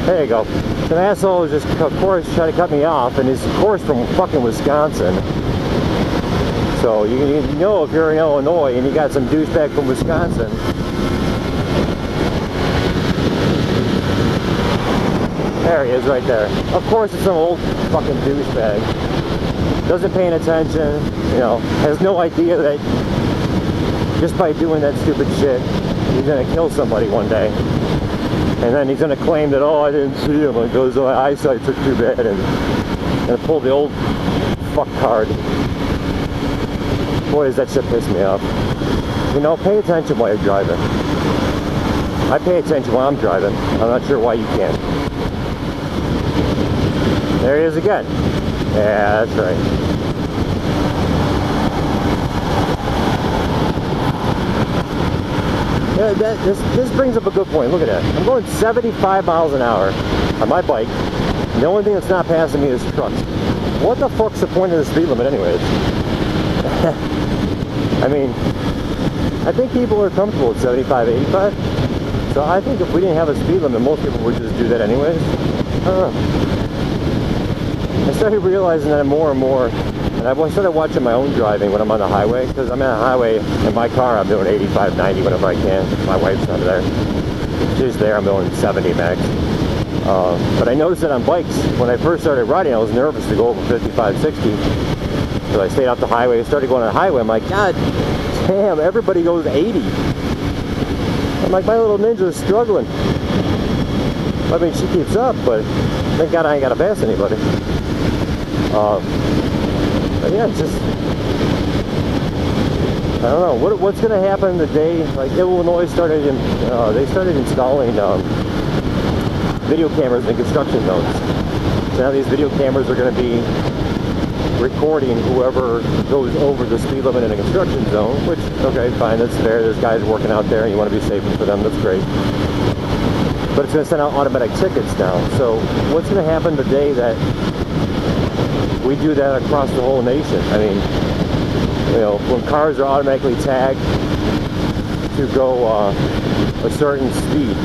There you go. Some asshole just, of course, trying to cut me off, and he's, of course, from fucking Wisconsin. So you know if you're in Illinois and you got some douchebag from Wisconsin. There he is right there. Of course it's some old fucking douchebag. Doesn't pay any attention, you know, has no idea that just by doing that stupid shit, he's gonna kill somebody one day. And then he's gonna claim that, oh, I didn't see him, because my eyesight took too bad, and pull the old fuck card. Boy, does that shit piss me off. You know, pay attention while you're driving. I pay attention while I'm driving. I'm not sure why you can't. There he is again. Yeah, that's right. Yeah, this brings up a good point. Look at that. I'm going 75 miles an hour on my bike. The only thing that's not passing me is trucks. What the fuck's the point of the speed limit anyways? I mean, I think people are comfortable at 75, 85. So I think if we didn't have a speed limit, most people would just do that anyways. I don't know. I started realizing that more and more, and I started watching my own driving when I'm on the highway, because I'm on the highway in my car, I'm doing 85, 90 whenever I can. My wife's not there. She's there, I'm going 70 max. But I noticed that on bikes, when I first started riding, I was nervous to go over 55, 60. So I stayed off the highway, started going on the highway. I'm like, God damn, everybody goes 80. I'm like, my little ninja is struggling. I mean, she keeps up, but thank God I ain't got to pass anybody. But yeah, it's just, I don't know, what's going to happen the day, like Illinois started, they started installing video cameras in construction zones. So now these video cameras are going to be recording whoever goes over the speed limit in a construction zone, which, okay, fine, that's fair. There's guys working out there and you want to be safe for them, that's great. But it's going to send out automatic tickets now. So what's going to happen the day that we do that across the whole nation? I mean, you know, when cars are automatically tagged to go a certain speed,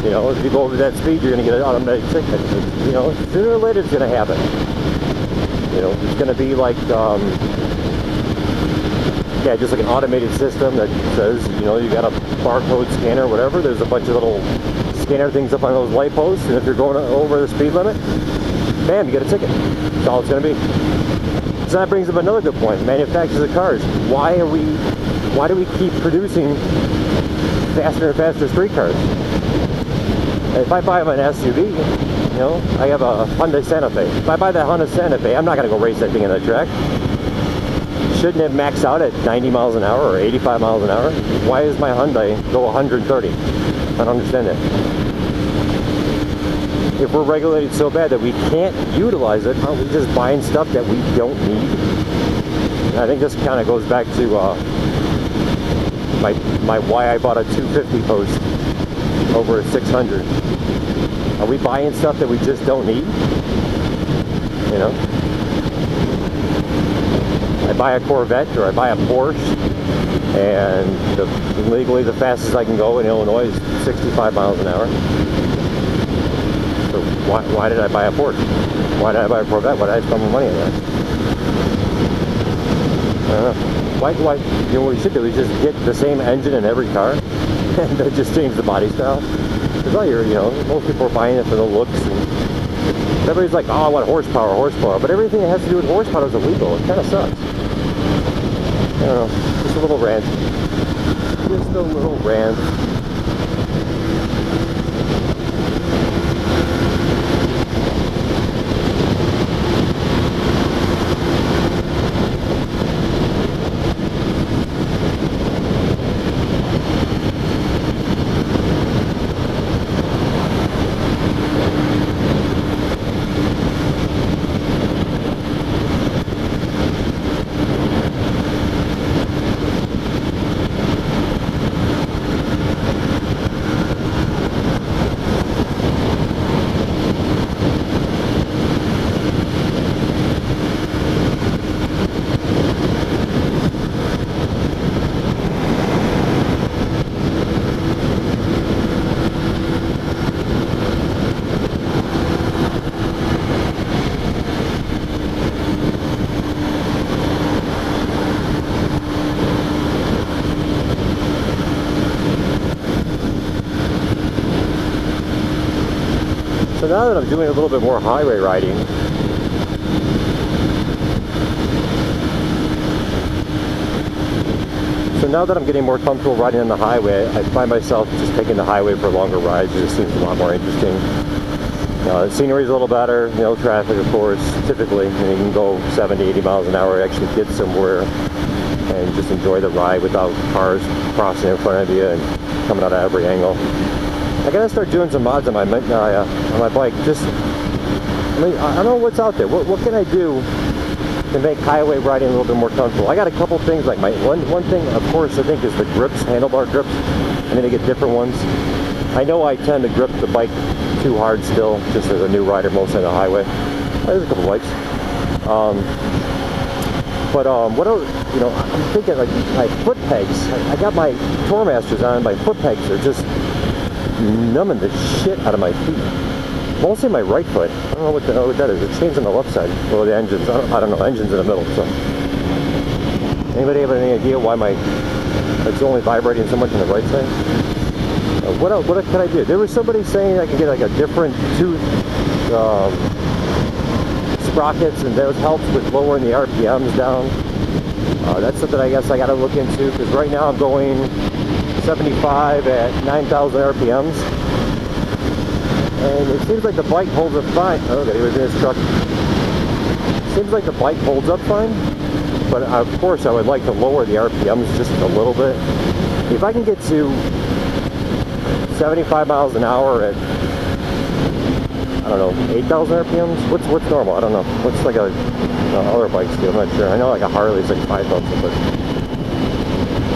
you know, if you go over that speed, you're going to get an automatic ticket. You know, sooner or later it's going to happen. You know, it's going to be like, yeah, just like an automated system that says, you know, you got a barcode scanner or whatever. There's a bunch of little scanner things up on those light posts, and if you're going over the speed limit, bam, you get a ticket. That's all it's going to be. So that brings up another good point. Manufacturers of cars. Why do we keep producing faster and faster street cars? If I buy an SUV, you know, I have a Hyundai Santa Fe. If I buy that Hyundai Santa Fe, I'm not going to go race that thing in the track. Shouldn't it max out at 90 miles an hour or 85 miles an hour? Why does my Hyundai go 130? I don't understand that. If we're regulated so bad that we can't utilize it, aren't we just buying stuff that we don't need? And I think this kind of goes back to my why I bought a 250 post over a 600. Are we buying stuff that we just don't need? You know? I buy a Corvette or I buy a Porsche, and legally the fastest I can go in Illinois is 65 miles an hour. So why did I buy a Porsche? Why did I buy a Corvette? Why did I spend my money on that? I don't know. Why, you know, what we should do is just get the same engine in every car and then just change the body style. Because all you know, most people are buying it for the looks, and everybody's like, oh, I want horsepower, but everything that has to do with horsepower is illegal. It kind of sucks. I don't know, just a little rant. Just a little rant. So now that I'm doing a little bit more highway riding, now that I'm getting more comfortable riding on the highway, I find myself just taking the highway for longer rides. It just seems a lot more interesting. The scenery's a little better, no traffic, of course, typically. You can go 70, 80 miles an hour, actually get somewhere and just enjoy the ride without cars crossing in front of you and coming out of every angle. I gotta start doing some mods on my bike. Just, I mean, I don't know what's out there. What can I do to make highway riding a little bit more comfortable? I got a couple things, like my one thing, of course, I think is the grips, handlebar grips. I'm gonna get different ones. I know I tend to grip the bike too hard still, just as a new rider, mostly on the highway. There's a couple wipes. What else? You know, I'm thinking like my foot pegs. I got my Tourmasters on. My foot pegs are just numbing the shit out of my feet. Mostly my right foot. I don't know what that is. It changed on the left side. Well, the engine's, I don't know, engine's in the middle, so. Anybody have any idea why it's only vibrating so much on the right side? What can I do? There was somebody saying I could get like a different tooth sprockets, and that helps with lowering the RPMs down. That's something I guess I gotta look into, because right now I'm going 75 at 9,000 RPMs. And it seems like the bike holds up fine. Oh, okay, he was in his truck. Seems like the bike holds up fine, but of course I would like to lower the RPMs just a little bit. If I can get to 75 miles an hour at, I don't know, 8,000 RPMs? What's normal? I don't know. What's like other bikes do? I'm not sure. I know like a Harley's like 5,000, but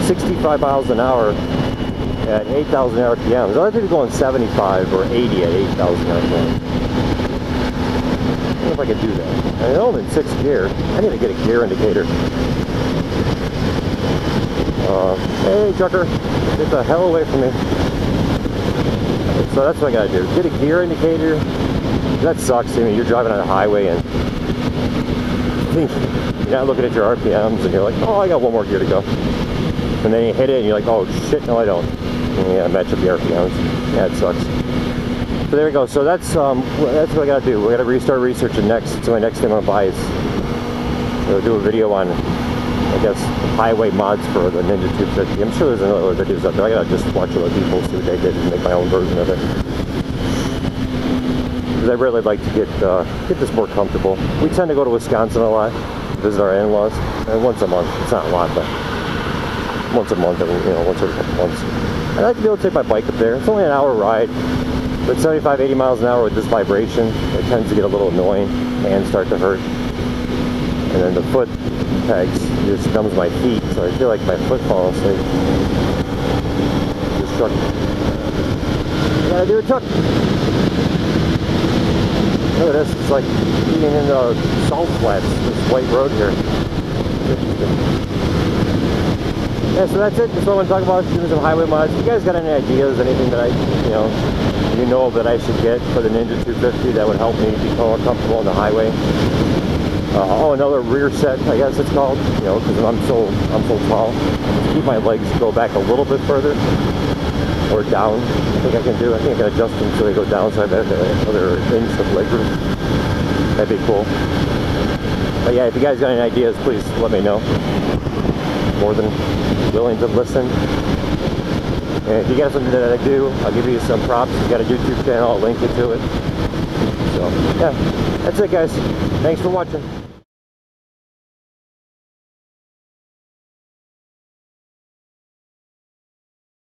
65 miles an hour at 8,000 RPMs. Other people going 75 or 80 at 8,000 RPMs. I don't know if I could do that. I know I'm in 6th gear. I need to get a gear indicator. Hey, trucker, get the hell away from me. So that's what I gotta do. Get a gear indicator. That sucks. I mean, you're driving on a highway and you're not looking at your RPMs and you're like, oh, I got one more gear to go. And then you hit it and you're like, oh shit, no I don't. And you gotta match up the RPMs. Yeah, it sucks. So there we go. So that's what I gotta do. We gotta restart researching next. So my next thing I'm gonna buy is do a video on, I guess, highway mods for the Ninja 250. I'm sure there's other videos out there. I gotta just watch other people, see what they did, and make my own version of it. Because I really like to get this more comfortable. We tend to go to Wisconsin a lot, visit our in-laws, and once a month. It's not a lot, but once a month, once every couple months. I like to be able to take my bike up there. It's only an hour ride, but 75, 80 miles an hour with this vibration, it tends to get a little annoying. Hands start to hurt. And then the foot pegs just numbs my feet, so I feel like my foot falls asleep. This truck. I gotta do a truck. Look at this, it's like being in the salt flats, this white road here. Yeah, so that's it. That's what I want to talk about, doing some highway mods. If you guys got any ideas, anything that you know that I should get for the Ninja 250 that would help me be more comfortable on the highway. Another rear set, I guess it's called, because I'm so tall. Keep my legs go back a little bit further, or down. I think I can adjust them so they go down, so I have another inch of leg room. That'd be cool. But yeah, if you guys got any ideas, please let me know. More than willing to listen. And if you got something that I do, I'll give you some props. If you got a YouTube channel, I'll link you to it. So yeah, that's it guys. Thanks for watching.